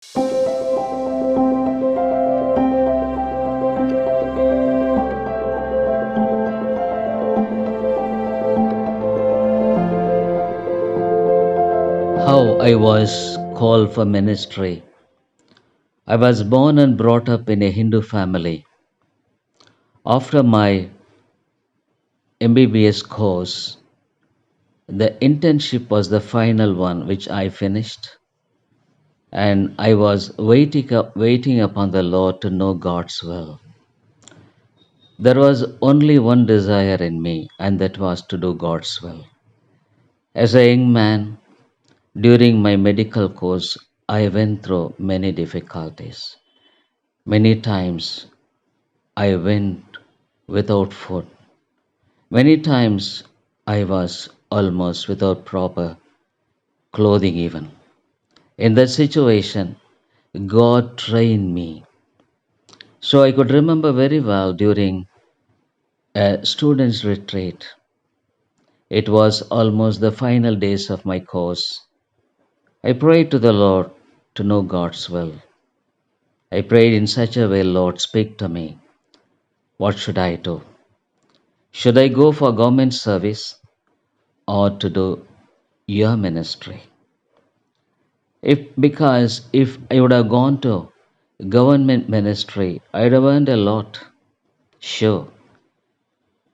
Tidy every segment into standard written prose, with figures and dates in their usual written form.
How I was called for ministry. I was born and brought up in a Hindu family. After my MBBS course, the internship was the final one which I finished, and I was waiting upon the Lord to know God's will. There was only one desire in me, and that was to do God's will. As a young man, during my medical course, I went through many difficulties. Many times I went without food. Many times I was almost without proper clothing, even. In that situation, God trained me. So I could remember very well during a student's retreat. It was almost the final days of my course. I prayed to the Lord to know God's will. I prayed in such a way, Lord, speak to me. What should I do? Should I go for government service or to do your ministry? If I would have gone to government ministry, I'd have earned a lot, sure.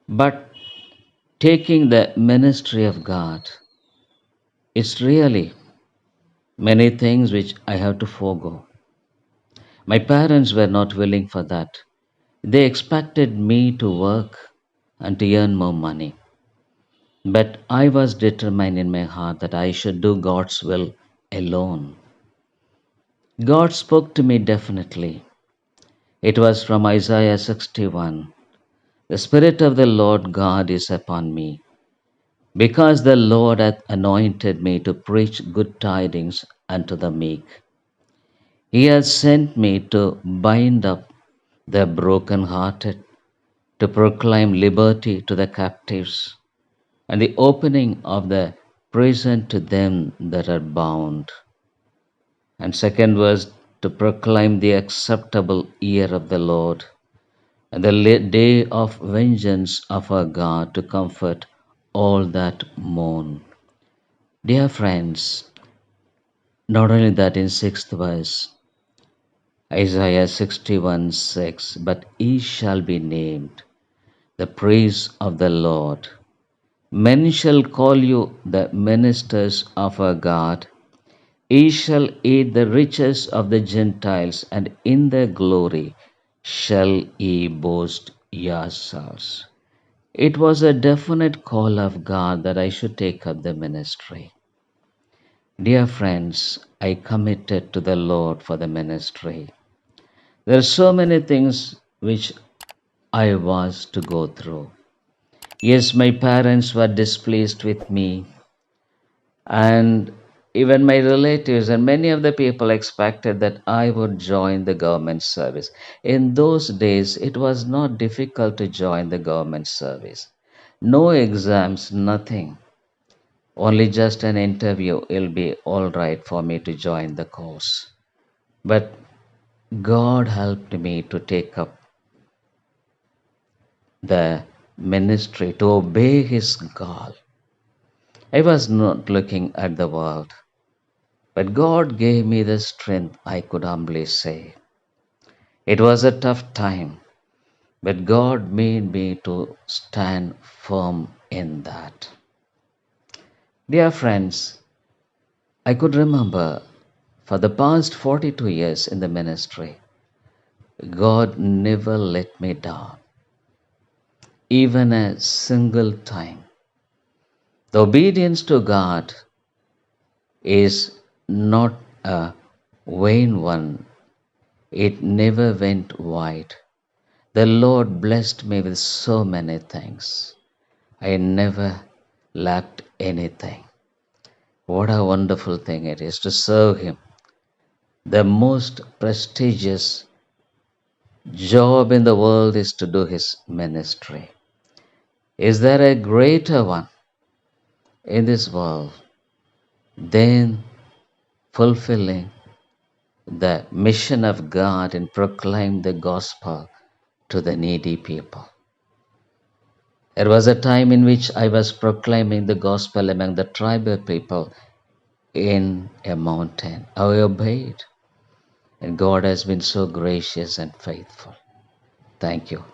But taking the ministry of God, it's really many things which I have to forego. My parents were not willing for that. They expected me to work and to earn more money. But I was determined in my heart that I should do God's will alone. God spoke to me definitely. It was from Isaiah 61. The Spirit of the Lord God is upon me, because the Lord hath anointed me to preach good tidings unto the meek. He hath sent me to bind up the brokenhearted, to proclaim liberty to the captives, and the opening of the prison to them that are bound. And second verse, to proclaim the acceptable year of the Lord, and the day of vengeance of our God, to comfort all that mourn. Dear friends, not only that, in sixth verse, Isaiah 61:6, but ye shall be named the praise of the Lord. Men shall call you the ministers of our God. Ye shall eat the riches of the Gentiles, and in their glory shall ye boast yourselves. It was a definite call of God that I should take up the ministry. Dear friends, I committed to the Lord for the ministry. There are so many things which I was to go through. Yes, my parents were displeased with me, and even my relatives and many of the people expected that I would join the government service. In those days, it was not difficult to join the government service. No exams, nothing. Only just an interview will be all right for me to join the course. But God helped me to take up the ministry, to obey His call. I was not looking at the world, but God gave me the strength, I could humbly say. It was a tough time, but God made me to stand firm in that. Dear friends, I could remember for the past 42 years in the ministry, God never let me down, even a single time. The obedience to God is not a vain one. It never went wide. The Lord blessed me with so many things. I never lacked anything. What a wonderful thing it is to serve Him. The most prestigious job in the world is to do His ministry. Is there a greater one in this world than fulfilling the mission of God and proclaim the gospel to the needy people. There was a time in which I was proclaiming the gospel among the tribal people in a mountain. I obeyed, and God has been so gracious and faithful. Thank you.